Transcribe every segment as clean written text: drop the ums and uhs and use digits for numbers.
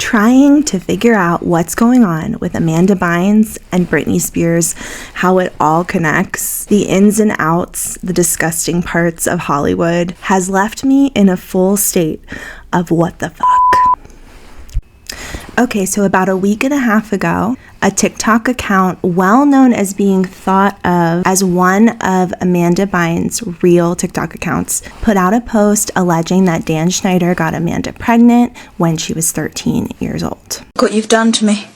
trying to figure out what's going on with Amanda Bynes and Britney Spears, how it all connects, the ins and outs, the disgusting parts of Hollywood, has left me in a full state of what the fuck. Okay, so about a week and a half ago, a TikTok account well known as being thought of as one of Amanda Bynes' real TikTok accounts put out a post alleging that Dan Schneider got Amanda pregnant when she was 13 years old. Look what you've done to me.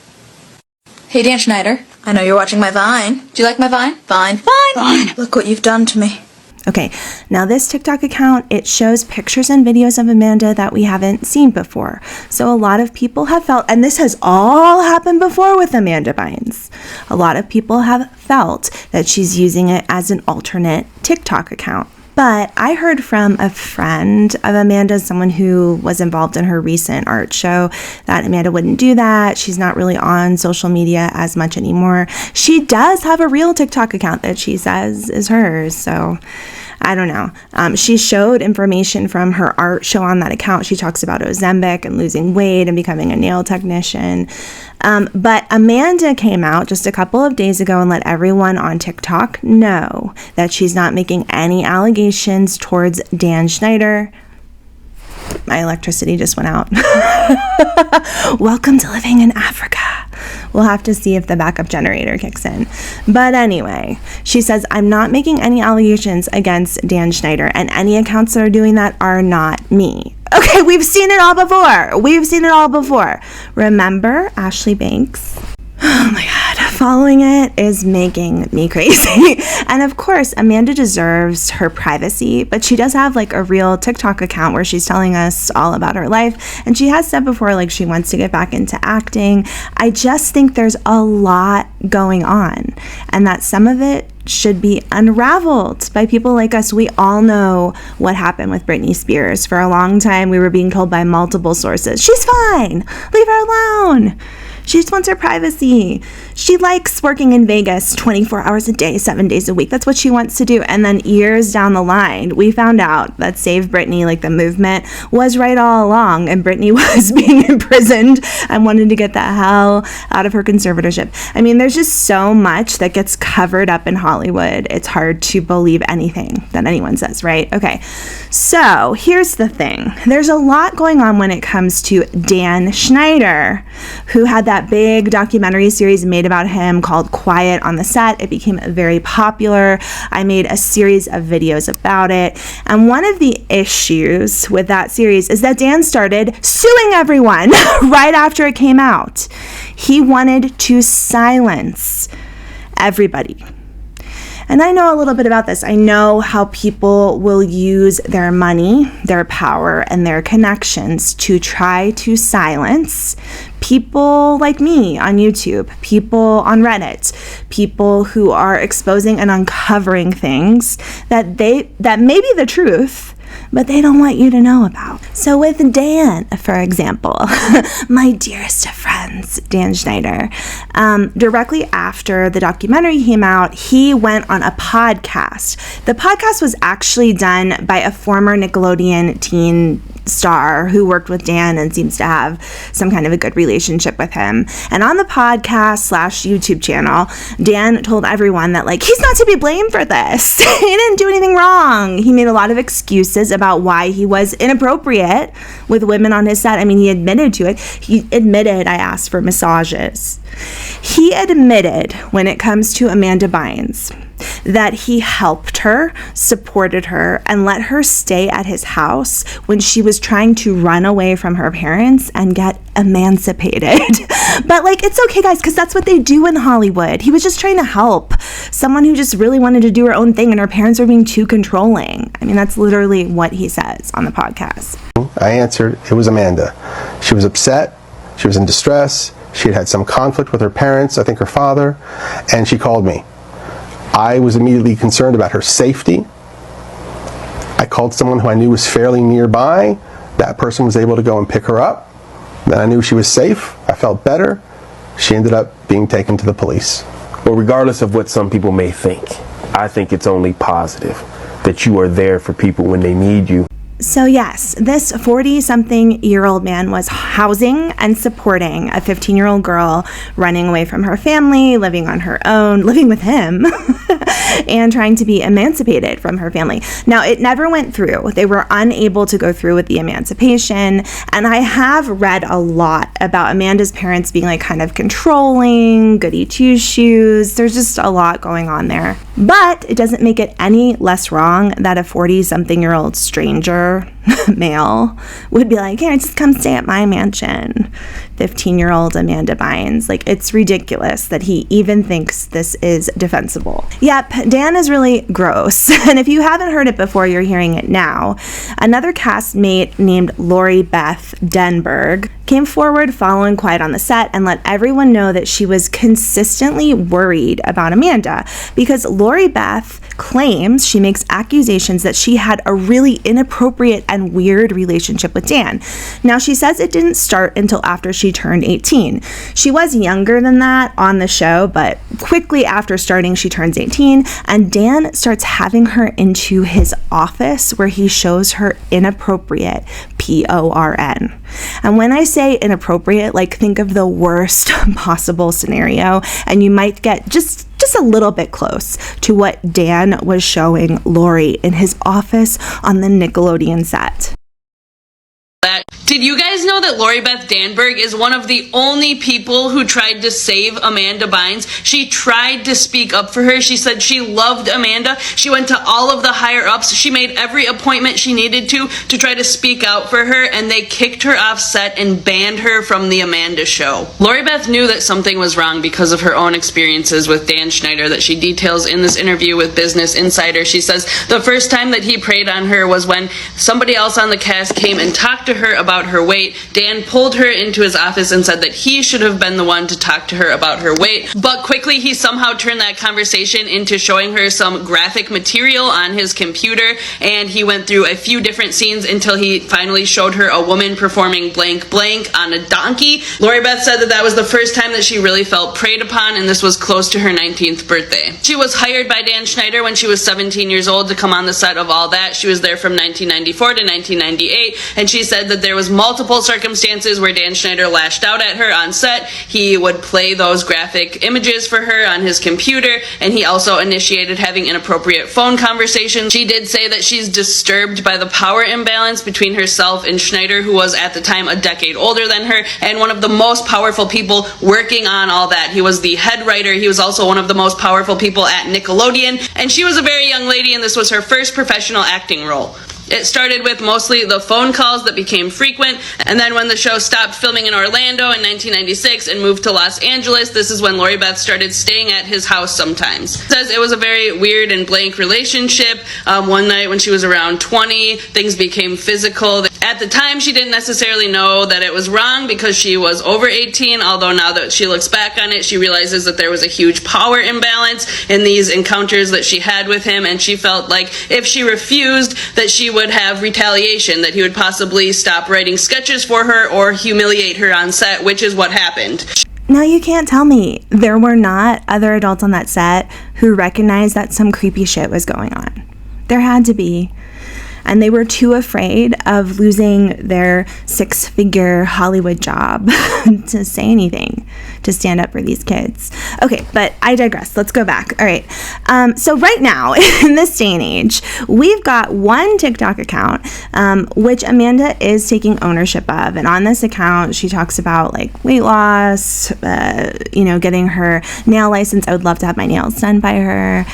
Hey, Dan Schneider. I know you're watching my Vine. Do you like my Vine? Fine. Look what you've done to me. Okay, now this TikTok account, it shows pictures and videos of Amanda that we haven't seen before. So a lot of people have felt, and this has all happened before with Amanda Bynes, a lot of people have felt that she's using it as an alternate TikTok account. But I heard from a friend of Amanda, someone who was involved in her recent art show, that Amanda wouldn't do that. She's not really on social media as much anymore. She does have a real TikTok account that she says is hers, so I don't know. She showed information from her art show on that account. She talks about Ozempic and losing weight and becoming a nail technician. But Amanda came out just a couple of days ago and let everyone on TikTok know that she's not making any allegations towards Dan Schneider. My electricity just went out. Welcome to living in Africa. We'll have to see if the backup generator kicks in. But anyway, she says, I'm not making any allegations against Dan Schneider, and any accounts that are doing that are not me. Okay, we've seen it all before. Remember Ashley Banks? Oh my God, following it is making me crazy. And of course, Amanda deserves her privacy, but she does have like a real TikTok account where she's telling us all about her life. And she has said before, like, she wants to get back into acting. I just think there's a lot going on, and that some of it should be unraveled by people like us. We all know what happened with Britney Spears. For a long time, we were being told by multiple sources, she's fine, leave her alone. She just wants her privacy. She likes working in Vegas 24 hours a day, 7 days a week. That's what she wants to do. And then years down the line, we found out that Save Britney, like the movement, was right all along. And Britney was being imprisoned and wanted to get the hell out of her conservatorship. I mean, there's just so much that gets covered up in Hollywood. It's hard to believe anything that anyone says, right? Okay, so here's the thing. There's a lot going on when it comes to Dan Schneider, who had that big documentary series made about him called Quiet on the Set. It became very popular. I made a series of videos about it. And one of the issues with that series is that Dan started suing everyone right after it came out. He wanted to silence everybody. And I know a little bit about this. I know how people will use their money, their power, and their connections to try to silence people like me on YouTube, people on Reddit, people who are exposing and uncovering things that may be the truth, but they don't want you to know about. So with Dan, for example, my dearest of friends, Dan Schneider, directly after the documentary came out, he went on a podcast. The podcast was actually done by a former Nickelodeon teen star who worked with Dan and seems to have some kind of a good relationship with him. And on the podcast / YouTube channel, Dan told everyone that, like, he's not to be blamed for this. He didn't do anything wrong. He made a lot of excuses about why he was inappropriate with women on his set. I mean, he admitted to it. He admitted I asked for massages. He admitted, when it comes to Amanda Bynes, that he helped her, supported her, and let her stay at his house when she was trying to run away from her parents and get emancipated. But, like, it's okay, guys, because that's what they do in Hollywood. He was just trying to help someone who just really wanted to do her own thing, and her parents were being too controlling. I mean, that's literally what he says on the podcast. I answered, it was Amanda. She was upset. She was in distress. She had some conflict with her parents, I think her father, and she called me. I was immediately concerned about her safety. I called someone who I knew was fairly nearby. That person was able to go and pick her up. Then I knew she was safe. I felt better. She ended up being taken to the police. Well, regardless of what some people may think, I think it's only positive that you are there for people when they need you. So yes, this 40-something-year-old man was housing and supporting a 15-year-old girl running away from her family, living on her own, living with him, and trying to be emancipated from her family. Now, it never went through. They were unable to go through with the emancipation, and I have read a lot about Amanda's parents being like kind of controlling, goody two-shoes. There's just a lot going on there. But it doesn't make it any less wrong that a 40-something-year-old stranger male would be like, here, just come stay at my mansion. 15-year-old Amanda Bynes. Like, it's ridiculous that he even thinks this is defensible. Yep, Dan is really gross. And if you haven't heard it before, you're hearing it now. Another castmate named Lori Beth Denberg came forward following Quiet on the Set and let everyone know that she was consistently worried about Amanda because Lori Beth claims, she makes accusations that she had a really inappropriate and weird relationship with Dan. Now, she says it didn't start until after she turned 18. She was younger than that on the show, but quickly after starting, she turns 18, and Dan starts having her into his office where he shows her inappropriate porn. And when I say inappropriate, like, think of the worst possible scenario, and you might get just a little bit close to what Dan was showing Lori in his office on the Nickelodeon set. Did you guys know that Lori Beth Danberg is one of the only people who tried to save Amanda Bynes? She tried to speak up for her. She said she loved Amanda. She went to all of the higher ups. She made every appointment she needed to try to speak out for her, and they kicked her off set and banned her from the Amanda show. Lori Beth knew that something was wrong because of her own experiences with Dan Schneider that she details in this interview with Business Insider. She says the first time that he preyed on her was when somebody else on the cast came and talked to her about her weight. Dan pulled her into his office and said that he should have been the one to talk to her about her weight, but quickly he somehow turned that conversation into showing her some graphic material on his computer, and he went through a few different scenes until he finally showed her a woman performing blank blank on a donkey. Lori Beth said that that was the first time that she really felt preyed upon, and this was close to her 19th birthday. She was hired by Dan Schneider when she was 17 years old to come on the set of All That. She was there from 1994 to 1998, and she said that there was multiple circumstances where Dan Schneider lashed out at her on set. He would play those graphic images for her on his computer, and he also initiated having inappropriate phone conversations. She did say that she's disturbed by the power imbalance between herself and Schneider, who was at the time a decade older than her and one of the most powerful people working on All That. He was the head writer. He was also one of the most powerful people at Nickelodeon, and she was a very young lady, and this was her first professional acting role. It started with mostly the phone calls that became frequent, and then when the show stopped filming in Orlando in 1996 and moved to Los Angeles, this is when Lori Beth started staying at his house sometimes. It says it was a very weird and blank relationship. One night when she was around 20, things became physical. At the time, she didn't necessarily know that it was wrong because she was over 18, although now that she looks back on it, she realizes that there was a huge power imbalance in these encounters that she had with him, and she felt like if she refused, that she would have retaliation, that he would possibly stop writing sketches for her or humiliate her on set, which is what happened. Now, you can't tell me there were not other adults on that set who recognized that some creepy shit was going on. There had to be. And they were too afraid of losing their 6-figure Hollywood job to say anything, to stand up for these kids. Okay, but I digress. Let's go back. All right. So right now, in this day and age, we've got one TikTok account, which Amanda is taking ownership of. And on this account, she talks about like weight loss, getting her nail license. I would love to have my nails done by her.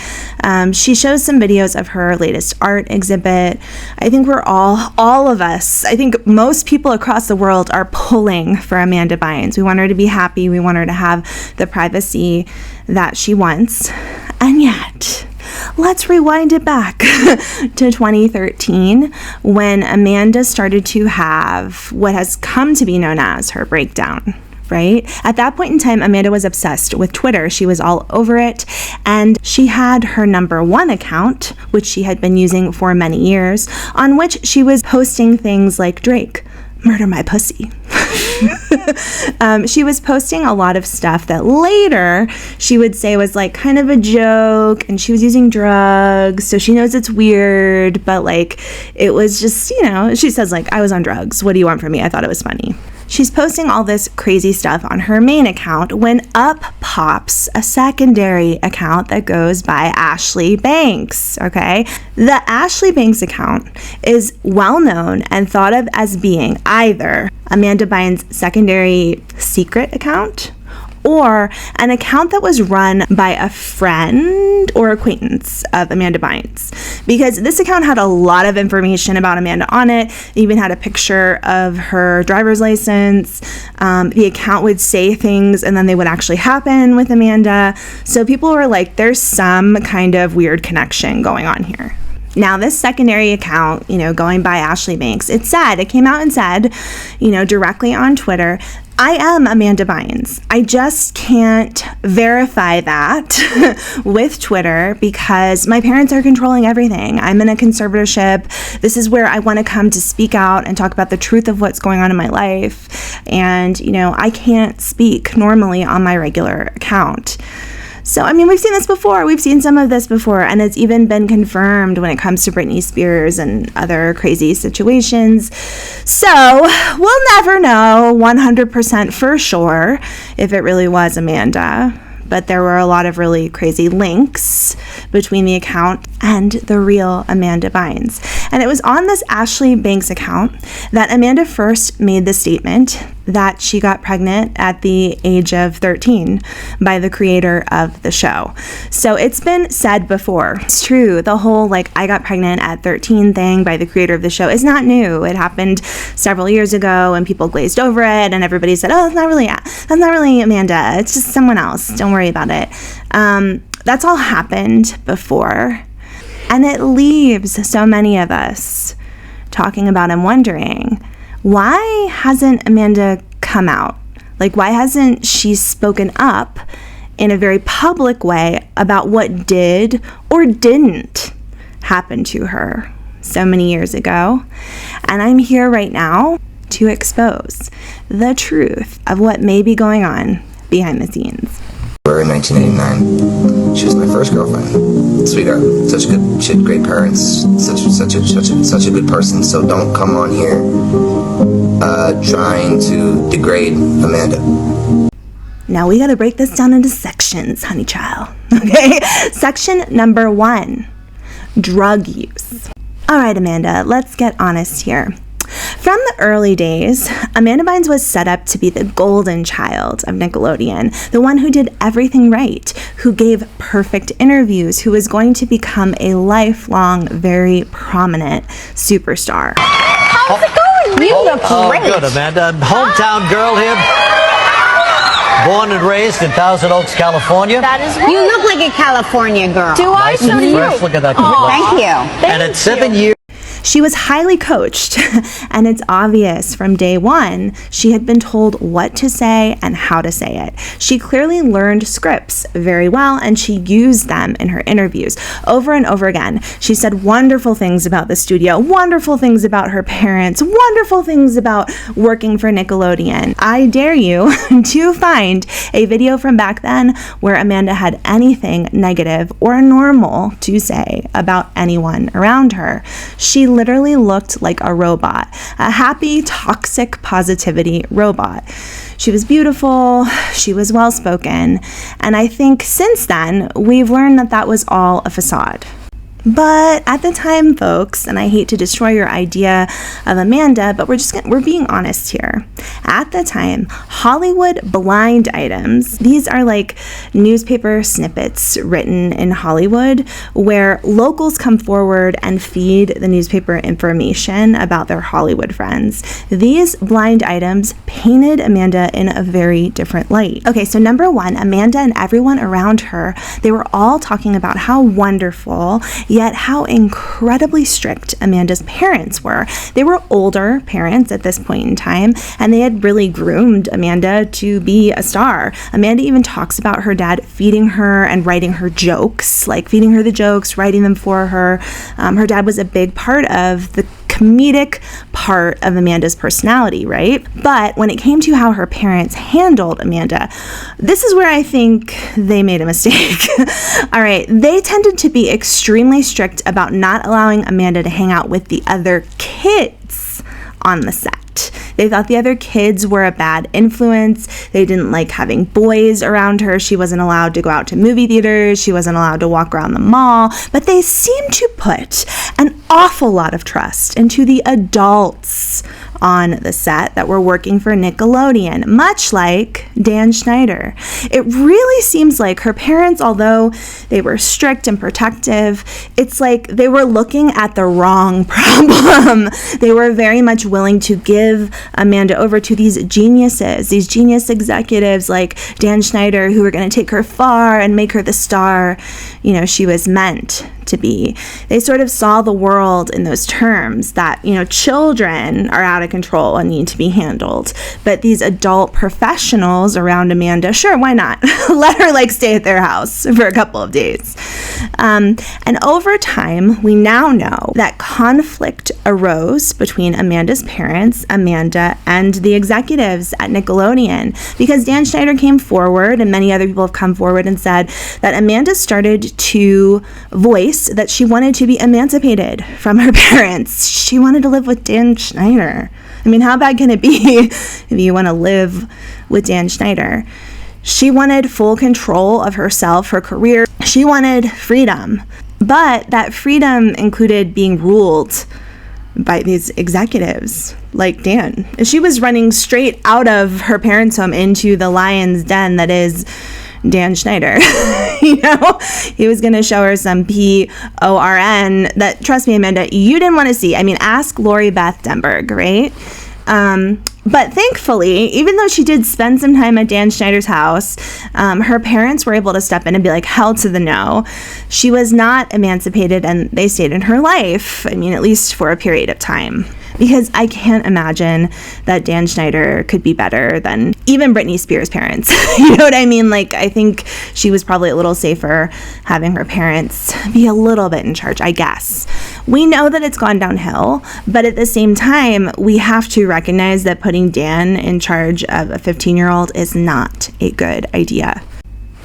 She shows some videos of her latest art exhibit. I think we're all of us, I think most people across the world are pulling for Amanda Bynes. We want her to be happy. We want her to have the privacy that she wants. And yet, let's rewind it back to 2013 when Amanda started to have what has come to be known as her breakdown. Right? At that point in time, Amanda was obsessed with Twitter. She was all over it. And she had her #1 account, which she had been using for many years, on which she was posting things like Drake, murder my pussy. She was posting a lot of stuff that later she would say was like kind of a joke, and she was using drugs, so she knows it's weird, but like it was just, you know, she says like, I was on drugs. What do you want from me? I thought it was funny. She's posting all this crazy stuff on her main account when up pops a secondary account that goes by Ashley Banks, okay? The Ashley Banks account is well known and thought of as being either Amanda Bynes' secondary secret account or an account that was run by a friend or acquaintance of Amanda Bynes, because this account had a lot of information about Amanda on it. It even had a picture of her driver's license. The account would say things and then they would actually happen with Amanda. So people were like, there's some kind of weird connection going on here. Now, this secondary account, you know, going by Ashley Banks, it came out and said, you know, directly on Twitter, I am Amanda Bynes. I just can't verify that with Twitter because my parents are controlling everything. I'm in a conservatorship. This is where I want to come to speak out and talk about the truth of what's going on in my life. And, you know, I can't speak normally on my regular account. So, I mean, we've seen this before. We've seen some of this before, and it's even been confirmed when it comes to Britney Spears and other crazy situations. So, we'll never know 100% for sure if it really was Amanda. But there were a lot of really crazy links between the account and the real Amanda Bynes. And it was on this Ashley Banks account that Amanda first made the statement that she got pregnant at the age of 13 by the creator of the show. So it's been said before. It's true. The whole like I got pregnant at 13 thing by the creator of the show is not new. It happened several years ago and people glazed over it and everybody said, oh, that's not really Amanda. It's just someone else. Don't worry about it. That's all happened before. And it leaves so many of us talking about and wondering, why hasn't Amanda come out? Like, why hasn't she spoken up in a very public way about what did or didn't happen to her so many years ago? And I'm here right now to expose the truth of what may be going on behind the scenes. In 1989, she was my first girlfriend. Sweetheart, such good, she had great parents, such a good person. So don't come on here trying to degrade Amanda. Now we got to break this down into sections, honey child. Okay, section number 1, drug use. All right, Amanda, let's get honest here. From the early days, Amanda Bynes was set up to be the golden child of Nickelodeon, the one who did everything right, who gave perfect interviews, who was going to become a lifelong, very prominent superstar. How's it going? You look great. Good, Amanda. Hometown girl here. Born and raised in Thousand Oaks, California. That is right. You look like a California girl. Do I? Nice So and do you. fresh. Look at that. Thank you. And at 7 years. She was highly coached, and it's obvious from day one she had been told what to say and how to say it. She clearly learned scripts very well, and she used them in her interviews over and over again. She said wonderful things about the studio, wonderful things about her parents, wonderful things about working for Nickelodeon. I dare you to find a video from back then where Amanda had anything negative or normal to say about anyone around her. She literally looked like a robot, a happy, toxic positivity robot. She was beautiful, she was well-spoken, and I think since then, we've learned that that was all a facade. But at the time, folks, and I hate to destroy your idea of Amanda, but we're being honest here. At the time, Hollywood blind items, these are like newspaper snippets written in Hollywood where locals come forward and feed the newspaper information about their Hollywood friends. These blind items painted Amanda in a very different light. Okay, so number 1, Amanda and everyone around her, they were all talking about how wonderful yet how incredibly strict Amanda's parents were. They were older parents at this point in time, and they had really groomed Amanda to be a star. Amanda even talks about her dad feeding her and writing her jokes, like feeding her the jokes, writing them for her. Her dad was a big part of the comedic part of Amanda's personality, right? But when it came to how her parents handled Amanda, this is where I think they made a mistake. All right, they tended to be extremely strict about not allowing Amanda to hang out with the other kids on the set. They thought the other kids were a bad influence. They didn't like having boys around her. She wasn't allowed to go out to movie theaters. She wasn't allowed to walk around the mall. But they seemed to put an awful lot of trust into the adults on the set that were working for Nickelodeon, much like Dan Schneider. It really seems like her parents, although they were strict and protective, it's like they were looking at the wrong problem. They were very much willing to give Amanda over to these geniuses, these genius executives like Dan Schneider, who were going to take her far and make her the star, she was meant to be. They sort of saw the world in those terms that, children are out of control and need to be handled. But these adult professionals around Amanda, sure, why not? Let her stay at their house for a couple of days. And over time, we now know that conflict arose between Amanda's parents, Amanda, and the executives at Nickelodeon, because Dan Schneider came forward, and many other people have come forward and said that Amanda started to voice that she wanted to be emancipated from her parents. She wanted to live with Dan Schneider. I mean, how bad can it be if you want to live with Dan Schneider? She wanted full control of herself, her career. She wanted freedom. But that freedom included being ruled by these executives like Dan. She was running straight out of her parents' home into the lion's den that is Dan Schneider. He was going to show her some PORN that, trust me, Amanda, you didn't want to see. I mean, ask Lori Beth Denberg, right? But thankfully, even though she did spend some time at Dan Schneider's house, her parents were able to step in and be like, hell to the no. She was not emancipated, and they stayed in her life. I mean, at least for a period of time. Because I can't imagine that Dan Schneider could be better than even Britney Spears' parents. You know what I mean? I think she was probably a little safer having her parents be a little bit in charge, I guess. We know that it's gone downhill, but at the same time, we have to recognize that putting Dan in charge of a 15-year-old is not a good idea.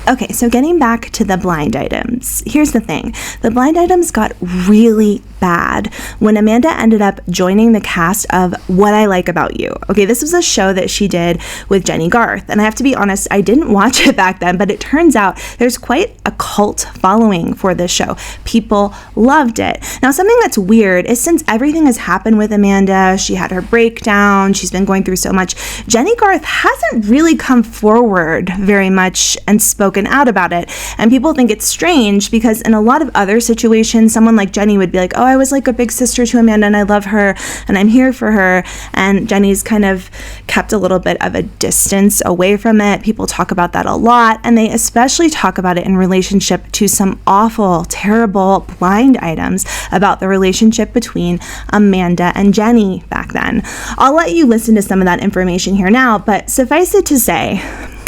Okay, so getting back to the blind items. Here's the thing. The blind items got really bad when Amanda ended up joining the cast of What I Like About You. Okay, this was a show that she did with Jenny Garth, and I have to be honest, I didn't watch it back then, but it turns out there's quite a cult following for this show. People loved it. Now, something that's weird is since everything has happened with Amanda, she had her breakdown, she's been going through so much, Jenny Garth hasn't really come forward very much and spoken out about it. And people think it's strange because in a lot of other situations, someone like Jenny would be like, oh, I was like a big sister to Amanda and I love her and I'm here for her. And Jenny's kind of kept a little bit of a distance away from it. People talk about that a lot, and they especially talk about it in relationship to some awful, terrible blind items about the relationship between Amanda and Jenny back then. I'll let you listen to some of that information here now, but suffice it to say,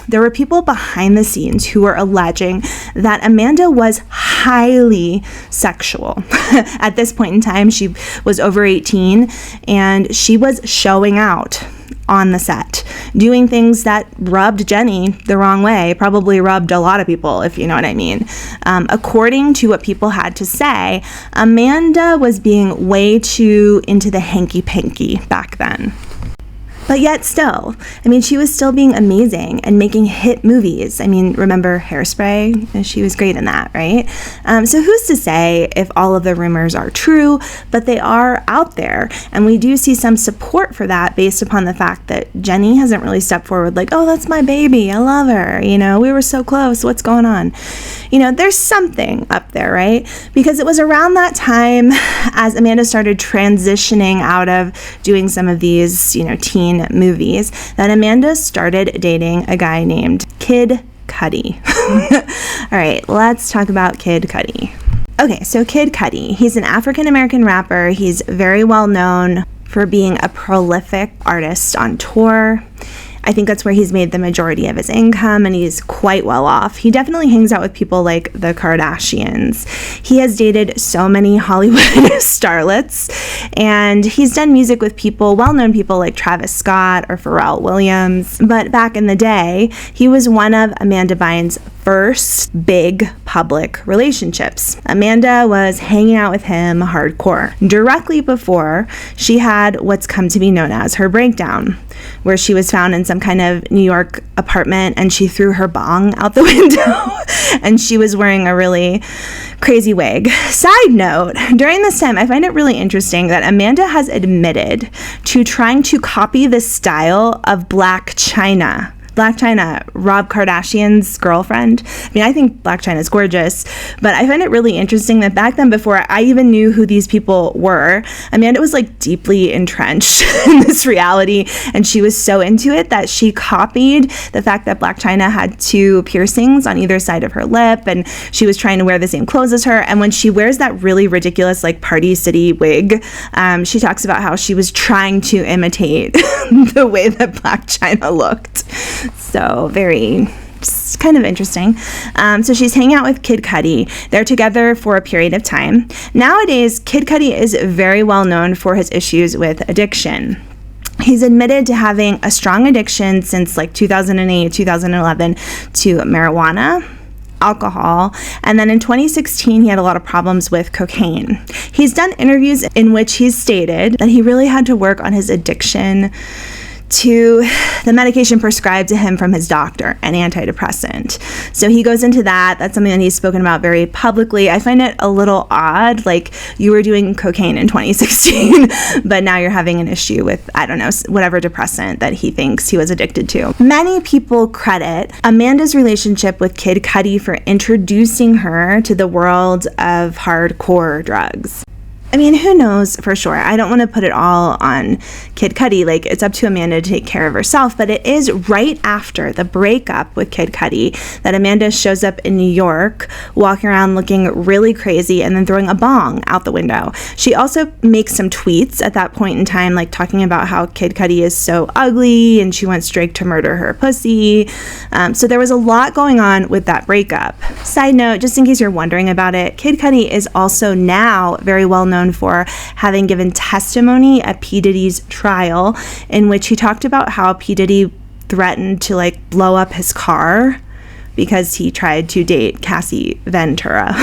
there were people behind the scenes who were alleging that Amanda was highly sexual. At this point in time, she was over 18, and she was showing out on the set, doing things that rubbed Jenny the wrong way, probably rubbed a lot of people, if you know what I mean. According to what people had to say, Amanda was being way too into the hanky-panky back then. But yet still, I mean, she was still being amazing and making hit movies. I mean, remember Hairspray? She was great in that, right? So who's to say if all of the rumors are true, but they are out there. And we do see some support for that based upon the fact that Jenny hasn't really stepped forward like, oh, that's my baby, I love her. We were so close, what's going on? There's something up there, right? Because it was around that time as Amanda started transitioning out of doing some of these, teen movies, that Amanda started dating a guy named Kid Cudi. All right, let's talk about Kid Cudi. Okay, so Kid Cudi, he's an African-American rapper. He's very well known for being a prolific artist on tour. I think that's where he's made the majority of his income, and he's quite well off. He definitely hangs out with people like the Kardashians. He has dated so many Hollywood starlets, and he's done music with people, well-known people like Travis Scott or Pharrell Williams. But back in the day, he was one of Amanda Bynes' first big public relationships. Amanda was hanging out with him hardcore directly before she had what's come to be known as her breakdown, where she was found in some kind of New York apartment and she threw her bong out the window and she was wearing a really crazy wig. Side note, during this time, I find it really interesting that Amanda has admitted to trying to copy the style of Blac Chyna. Blac Chyna, Rob Kardashian's girlfriend. I mean, I think Blac Chyna is gorgeous, but I find it really interesting that back then, before I even knew who these people were, Amanda was like deeply entrenched in this reality, and she was so into it that she copied the fact that Blac Chyna had 2 piercings on either side of her lip, and she was trying to wear the same clothes as her. And when she wears that really ridiculous like Party City wig, she talks about how she was trying to imitate the way that Blac Chyna looked. So just kind of interesting. So she's hanging out with Kid Cudi. They're together for a period of time. Nowadays, Kid Cudi is very well known for his issues with addiction. He's admitted to having a strong addiction since like 2008, 2011 to marijuana, alcohol, and then in 2016 he had a lot of problems with cocaine. He's done interviews in which he's stated that he really had to work on his addiction to the medication prescribed to him from his doctor, an antidepressant. So he goes into that. That's something that he's spoken about very publicly. I find it a little odd, like you were doing cocaine in 2016, but now you're having an issue with, I don't know, whatever depressant that he thinks he was addicted to. Many people credit Amanda's relationship with Kid Cudi for introducing her to the world of hardcore drugs. I mean, who knows for sure? I don't want to put it all on Kid Cudi. Like, it's up to Amanda to take care of herself. But it is right after the breakup with Kid Cudi that Amanda shows up in New York, walking around looking really crazy and then throwing a bong out the window. She also makes some tweets at that point in time, like talking about how Kid Cudi is so ugly and she wants Drake to murder her pussy. So there was a lot going on with that breakup. Side note, just in case you're wondering about it, Kid Cudi is also now very well known for having given testimony at P. Diddy's trial, in which he talked about how P. Diddy threatened to like blow up his car because he tried to date Cassie Ventura.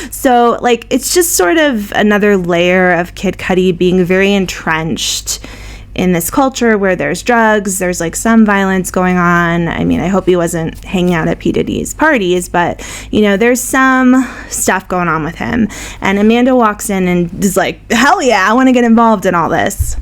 So like it's just sort of another layer of Kid Cudi being very entrenched in this culture where there's drugs, there's like some violence going on. I mean, I hope he wasn't hanging out at P. Diddy's parties, but you know, there's some stuff going on with him. And Amanda walks in and is like, hell yeah, I want to get involved in all this.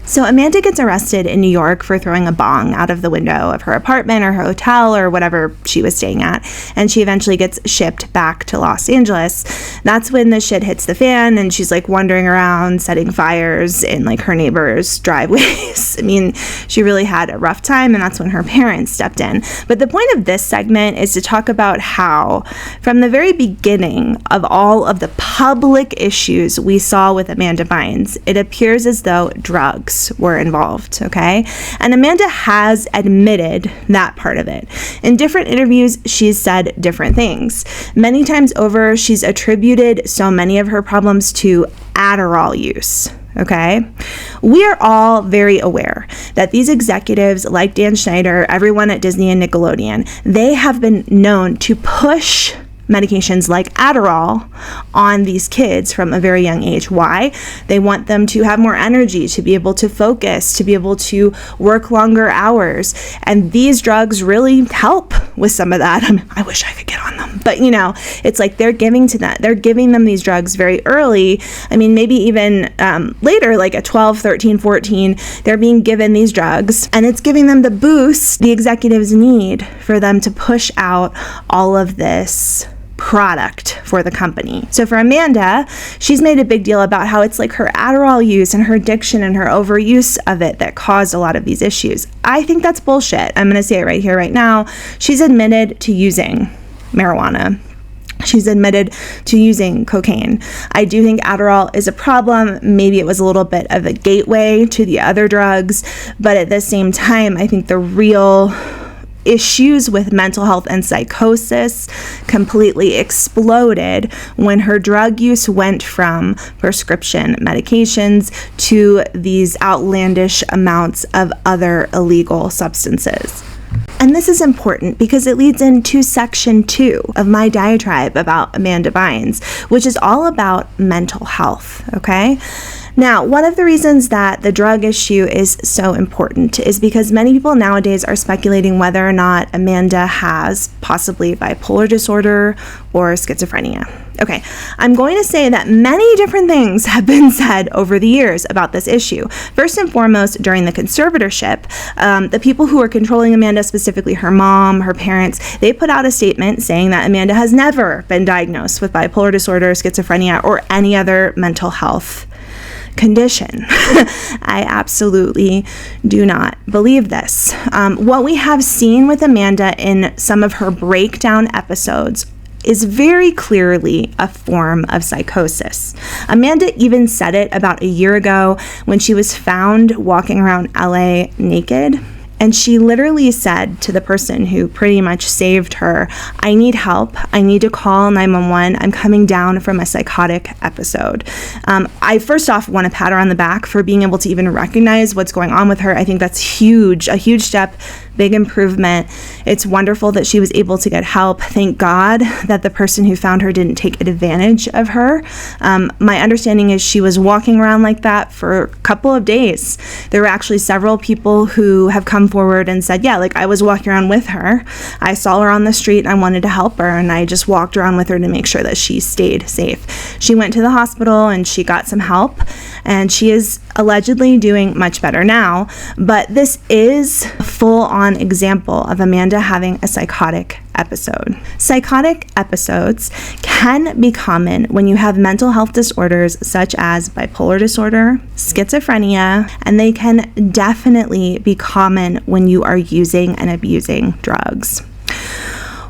So Amanda gets arrested in New York for throwing a bong out of the window of her apartment or her hotel or whatever she was staying at, and she eventually gets shipped back to Los Angeles. That's when the shit hits the fan and she's like wandering around setting fires in like her neighbors' driveways. I mean, she really had a rough time, and that's when her parents stepped in. But the point of this segment is to talk about how from the very beginning of all of the public issues we saw with Amanda Bynes, it appears as though drugs were involved, okay? And Amanda has admitted that part of it. In different interviews, she's said different things. Many times over, she's attributed so many of her problems to Adderall use. Okay, we are all very aware that these executives like Dan Schneider, everyone at Disney and Nickelodeon, they have been known to push medications like Adderall on these kids from a very young age. Why? They want them to have more energy, to be able to focus, to be able to work longer hours. And these drugs really help with some of that. I mean, I wish I could get on them. But, you know, it's like they're giving them these drugs very early. I mean, maybe even later, like at 12, 13, 14, they're being given these drugs. And it's giving them the boost the executives need for them to push out all of this product for the company. So for Amanda, she's made a big deal about how it's like her Adderall use and her addiction and her overuse of it that caused a lot of these issues. I think that's bullshit. I'm going to say it right here, right now. She's admitted to using marijuana. She's admitted to using cocaine. I do think Adderall is a problem. Maybe it was a little bit of a gateway to the other drugs, but at the same time, I think the real issues with mental health and psychosis completely exploded when her drug use went from prescription medications to these outlandish amounts of other illegal substances. And this is important because it leads into section 2 of my diatribe about Amanda Bynes, which is all about mental health, okay? Now, one of the reasons that the drug issue is so important is because many people nowadays are speculating whether or not Amanda has possibly bipolar disorder or schizophrenia. Okay, I'm going to say that many different things have been said over the years about this issue. First and foremost, during the conservatorship, the people who were controlling Amanda, specifically her mom, her parents, they put out a statement saying that Amanda has never been diagnosed with bipolar disorder, schizophrenia, or any other mental health condition. I absolutely do not believe this. What we have seen with Amanda in some of her breakdown episodes is very clearly a form of psychosis. Amanda even said it about a year ago when she was found walking around LA naked. And she literally said to the person who pretty much saved her, I need help. I need to call 911. I'm coming down from a psychotic episode. I first off want to pat her on the back for being able to even recognize what's going on with her. I think that's huge, a huge step, big improvement. It's wonderful that she was able to get help. Thank God that the person who found her didn't take advantage of her. My understanding is she was walking around like that for a couple of days. There were actually several people who have come forward and said, yeah, like I was walking around with her. I saw her on the street and I wanted to help her, and I just walked around with her to make sure that she stayed safe. She went to the hospital and she got some help, and she is allegedly doing much better now. But this is a full-on example of Amanda having a psychotic episode. Psychotic episodes can be common when you have mental health disorders such as bipolar disorder, schizophrenia, and they can definitely be common when you are using and abusing drugs.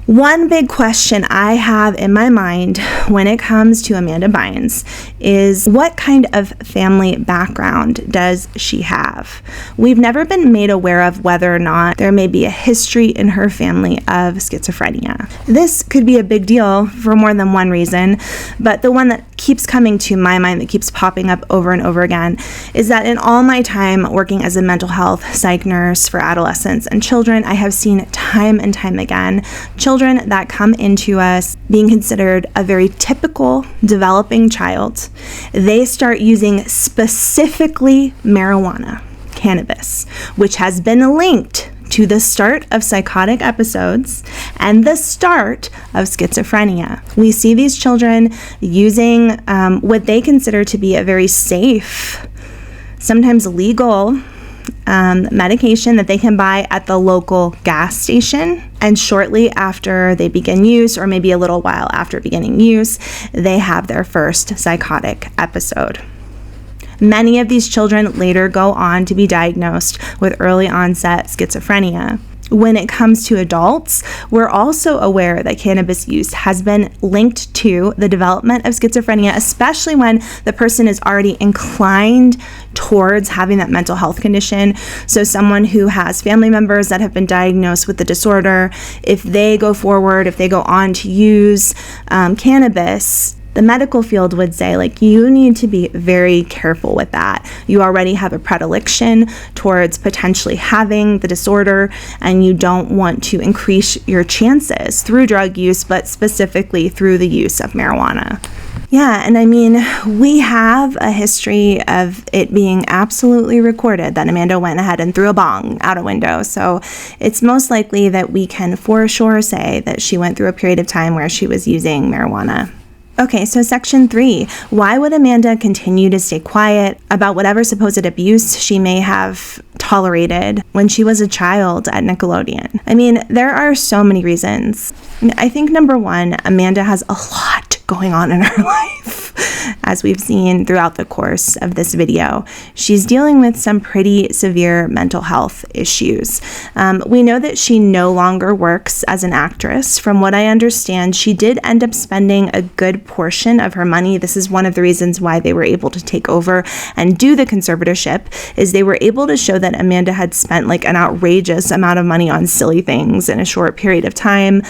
One big question I have in my mind when it comes to Amanda Bynes is what kind of family background does she have? We've never been made aware of whether or not there may be a history in her family of schizophrenia. This could be a big deal for more than one reason, but the one that keeps coming to my mind, that keeps popping up over and over again, is that in all my time working as a mental health psych nurse for adolescents and children, I have seen time and time again children that come into us being considered a very typical developing child. They start using specifically marijuana, cannabis, which has been linked to the start of psychotic episodes and the start of schizophrenia. We see these children using what they consider to be a very safe, sometimes legal medication that they can buy at the local gas station. And shortly after they begin use, or maybe a little while after beginning use, they have their first psychotic episode. Many of these children later go on to be diagnosed with early onset schizophrenia. When it comes to adults, we're also aware that cannabis use has been linked to the development of schizophrenia, especially when the person is already inclined towards having that mental health condition. So someone who has family members that have been diagnosed with the disorder, if they go forward, if they go on to use cannabis, the medical field would say, like, you need to be very careful with that. You already have a predilection towards potentially having the disorder, and you don't want to increase your chances through drug use, but specifically through the use of marijuana. Yeah, and I mean, we have a history of it being absolutely recorded that Amanda went ahead and threw a bong out a window. So it's most likely that we can for sure say that she went through a period of time where she was using marijuana. Okay, so section 3, why would Amanda continue to stay quiet about whatever supposed abuse she may have tolerated when she was a child at Nickelodeon? I mean, there are so many reasons. I think number one, Amanda has a lot going on in her life. as we've seen throughout the course of this video. She's dealing with some pretty severe mental health issues. We know that she no longer works as an actress. From what I understand, she did end up spending a good portion of her money. This is one of the reasons why they were able to take over and do the conservatorship, is they were able to show that Amanda had spent like an outrageous amount of money on silly things in a short period of time.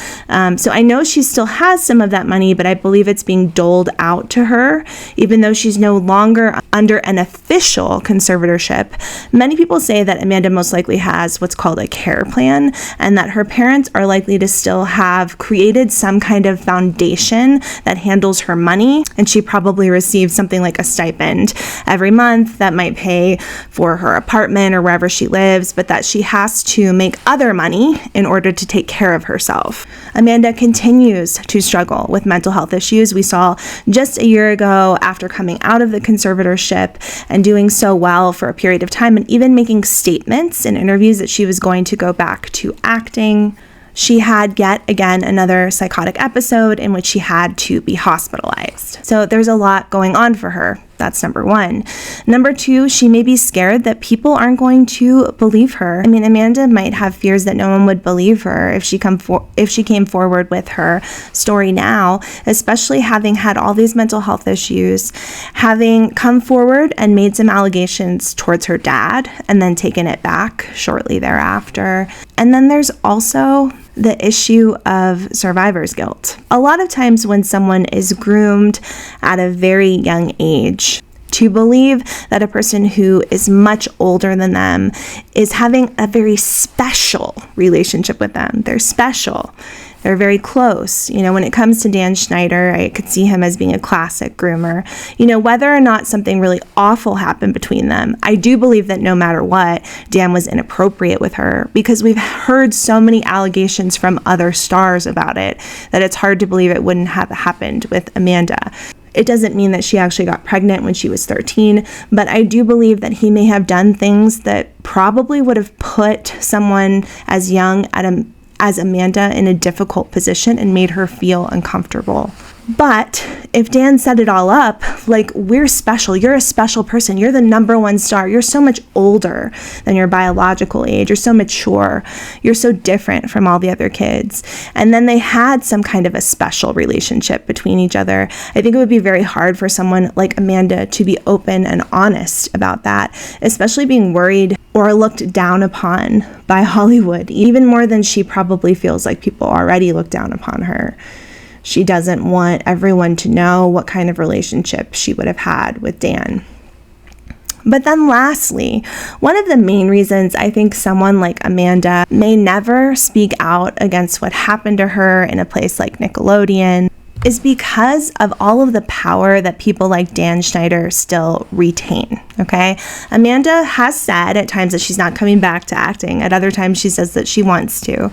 So I know she still has some of that money, but I believe it's being doled out to her, even though she's no longer under an official conservatorship. Many people say that Amanda most likely has what's called a care plan, and that her parents are likely to still have created some kind of foundation that handles her money, and she probably receives something like a stipend every month that might pay for her apartment or wherever she lives, but that she has to make other money in order to take care of herself. Amanda continues to struggle with mental health issues. We saw just a year ago, after coming out of the conservatorship and doing so well for a period of time, and even making statements in interviews that she was going to go back to acting, she had yet again another psychotic episode in which she had to be hospitalized. So there's a lot going on for her. That's number one. Number two, she may be scared that people aren't going to believe her. I mean, Amanda might have fears that no one would believe her if she came forward with her story now, especially having had all these mental health issues, having come forward and made some allegations towards her dad and then taken it back shortly thereafter. And then there's also the issue of survivor's guilt. A lot of times when someone is groomed at a very young age to believe that a person who is much older than them is having a very special relationship with them. They're special. They're very close. You know, when it comes to Dan Schneider, I could see him as being a classic groomer. You know, whether or not something really awful happened between them, I do believe that no matter what, Dan was inappropriate with her, because we've heard so many allegations from other stars about it that it's hard to believe it wouldn't have happened with Amanda. It doesn't mean that she actually got pregnant when she was 13, but I do believe that he may have done things that probably would have put someone as young as Amanda in a difficult position and made her feel uncomfortable. But if Dan set it all up, like, we're special, you're a special person, you're the number one star, you're so much older than your biological age, you're so mature, you're so different from all the other kids, and then they had some kind of a special relationship between each other, I think it would be very hard for someone like Amanda to be open and honest about that, especially being worried or looked down upon by Hollywood, even more than she probably feels like people already look down upon her. She doesn't want everyone to know what kind of relationship she would have had with Dan. But then lastly, one of the main reasons I think someone like Amanda may never speak out against what happened to her in a place like Nickelodeon is because of all of the power that people like Dan Schneider still retain, okay? Amanda has said at times that she's not coming back to acting. At other times she says that she wants to.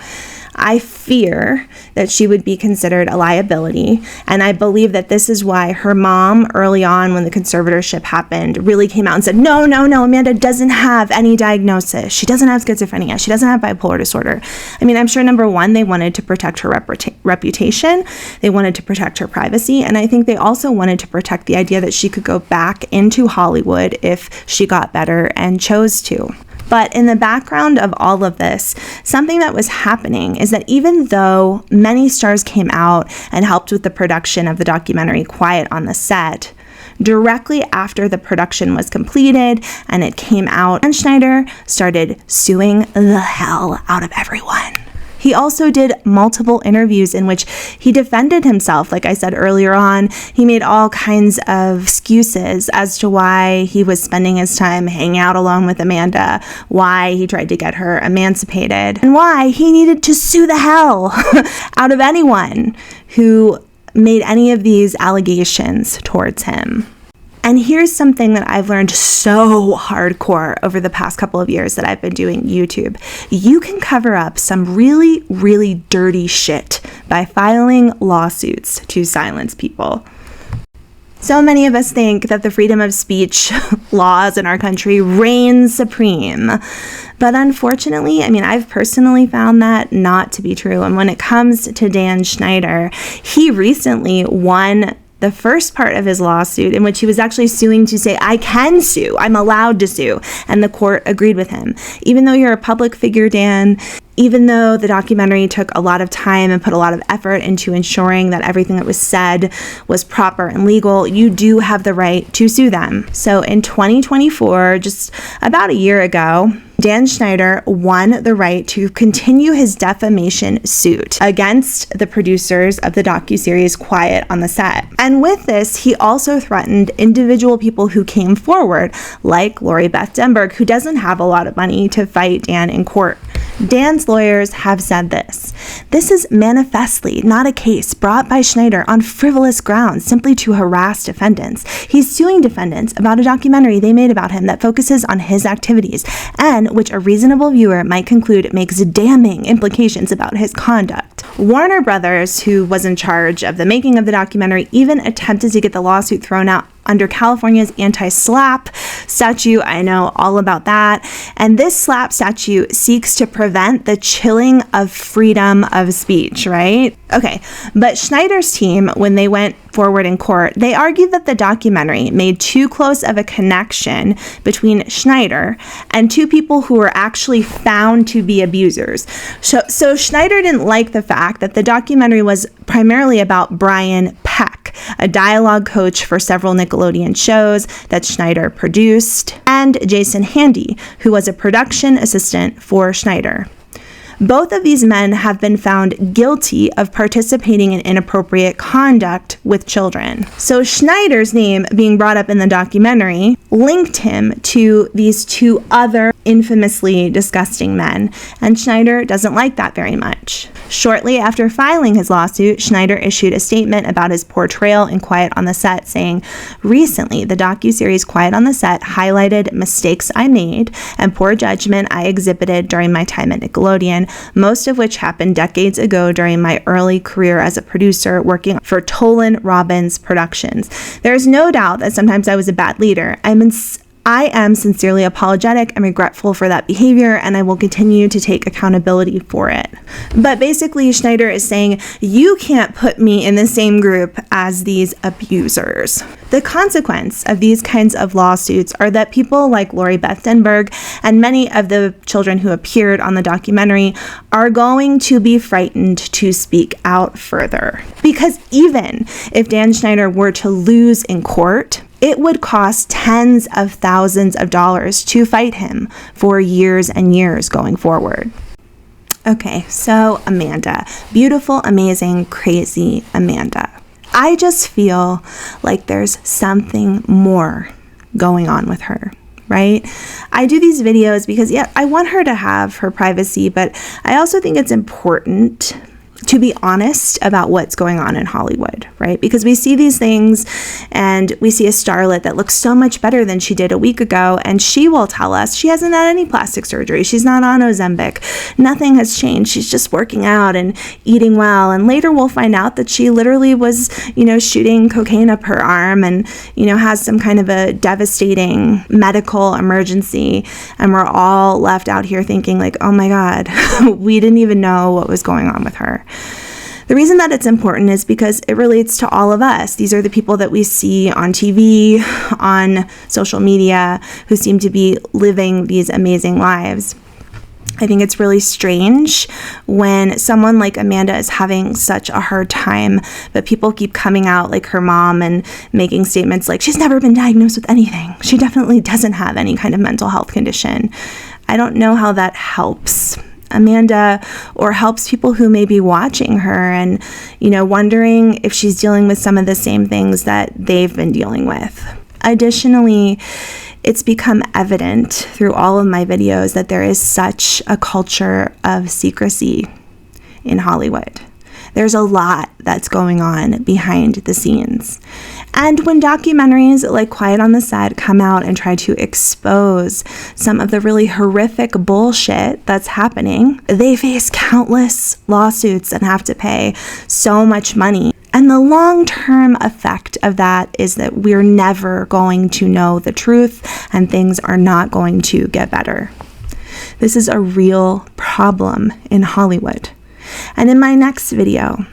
I fear that she would be considered a liability, and I believe that this is why her mom, early on when the conservatorship happened, really came out and said, no, Amanda doesn't have any diagnosis. She doesn't have schizophrenia. She doesn't have bipolar disorder. I mean, I'm sure, number one, they wanted to protect her reputation. They wanted to protect her privacy, and I think they also wanted to protect the idea that she could go back into Hollywood if she got better and chose to. But in the background of all of this, something that was happening is that even though many stars came out and helped with the production of the documentary Quiet on the Set, directly after the production was completed and it came out, Dan Schneider started suing the hell out of everyone. He also did multiple interviews in which he defended himself. Like I said earlier on, he made all kinds of excuses as to why he was spending his time hanging out alone with Amanda, why he tried to get her emancipated, and why he needed to sue the hell out of anyone who made any of these allegations towards him. And here's something that I've learned so hardcore over the past couple of years that I've been doing YouTube. You can cover up some really, really dirty shit by filing lawsuits to silence people. So many of us think that the freedom of speech laws in our country reign supreme. But unfortunately, I mean, I've personally found that not to be true. And when it comes to Dan Schneider, he recently won the first part of his lawsuit, in which he was actually suing to say, I can sue, I'm allowed to sue, and the court agreed with him. Even though you're a public figure, Dan, even though the documentary took a lot of time and put a lot of effort into ensuring that everything that was said was proper and legal, you do have the right to sue them. So in 2024, just about a year ago, Dan Schneider won the right to continue his defamation suit against the producers of the docuseries Quiet on the Set. And with this, he also threatened individual people who came forward, like Lori Beth Denberg, who doesn't have a lot of money to fight Dan in court. Dan's lawyers have said this. This is manifestly not a case brought by Schneider on frivolous grounds simply to harass defendants. He's suing defendants about a documentary they made about him that focuses on his activities and which a reasonable viewer might conclude makes damning implications about his conduct. Warner Brothers, who was in charge of the making of the documentary, even attempted to get the lawsuit thrown out under California's anti-SLAPP statute. I know all about that. And this SLAPP statute seeks to prevent the chilling of freedom of speech, right? Okay, but Schneider's team, when they went forward in court, they argued that the documentary made too close of a connection between Schneider and two people who were actually found to be abusers. So Schneider didn't like the fact that the documentary was primarily about Brian Peck, a dialogue coach for several Nickelodeon shows that Schneider produced, and Jason Handy, who was a production assistant for Schneider. Both of these men have been found guilty of participating in inappropriate conduct with children. So Schneider's name being brought up in the documentary linked him to these two other infamously disgusting men, and Schneider doesn't like that very much. Shortly after filing his lawsuit, Schneider issued a statement about his portrayal in Quiet on the Set, saying, "Recently, the docuseries Quiet on the Set highlighted mistakes I made and poor judgment I exhibited during my time at Nickelodeon, most of which happened decades ago during my early career as a producer working for Tolan Robbins Productions. There's no doubt that sometimes I was a bad leader. I am sincerely apologetic and regretful for that behavior, and I will continue to take accountability for it." But basically, Schneider is saying, you can't put me in the same group as these abusers. The consequence of these kinds of lawsuits are that people like Lori Beth Denberg and many of the children who appeared on the documentary are going to be frightened to speak out further. Because even if Dan Schneider were to lose in court, it would cost tens of thousands of dollars to fight him for years and years going forward. Okay, so Amanda. Beautiful, amazing, crazy Amanda. I just feel like there's something more going on with her, right? I do these videos because, yeah, I want her to have her privacy, but I also think it's important to be honest about what's going on in Hollywood, right? Because we see these things and we see a starlet that looks so much better than she did a week ago, and she will tell us she hasn't had any plastic surgery. She's not on Ozempic. Nothing has changed. She's just working out and eating well. And later we'll find out that she literally was, shooting cocaine up her arm and, has some kind of a devastating medical emergency. And we're all left out here thinking like, oh my God, we didn't even know what was going on with her. The reason that it's important is because it relates to all of us. These are the people that we see on TV, on social media, who seem to be living these amazing lives. I think it's really strange when someone like Amanda is having such a hard time, but people keep coming out like her mom and making statements like she's never been diagnosed with anything. She definitely doesn't have any kind of mental health condition. I don't know how that helps Amanda or helps people who may be watching her and, wondering if she's dealing with some of the same things that they've been dealing with. Additionally, it's become evident through all of my videos that there is such a culture of secrecy in Hollywood. There's a lot that's going on behind the scenes. And when documentaries like Quiet on the Set come out and try to expose some of the really horrific bullshit that's happening, they face countless lawsuits and have to pay so much money. And the long-term effect of that is that we're never going to know the truth and things are not going to get better. This is a real problem in Hollywood. And in my next video,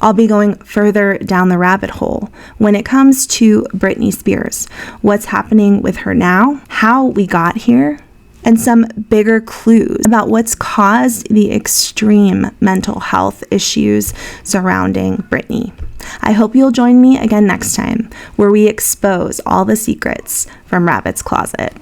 I'll be going further down the rabbit hole when it comes to Britney Spears, what's happening with her now, how we got here, and some bigger clues about what's caused the extreme mental health issues surrounding Britney. I hope you'll join me again next time, where we expose all the secrets from Rabbit's Closet.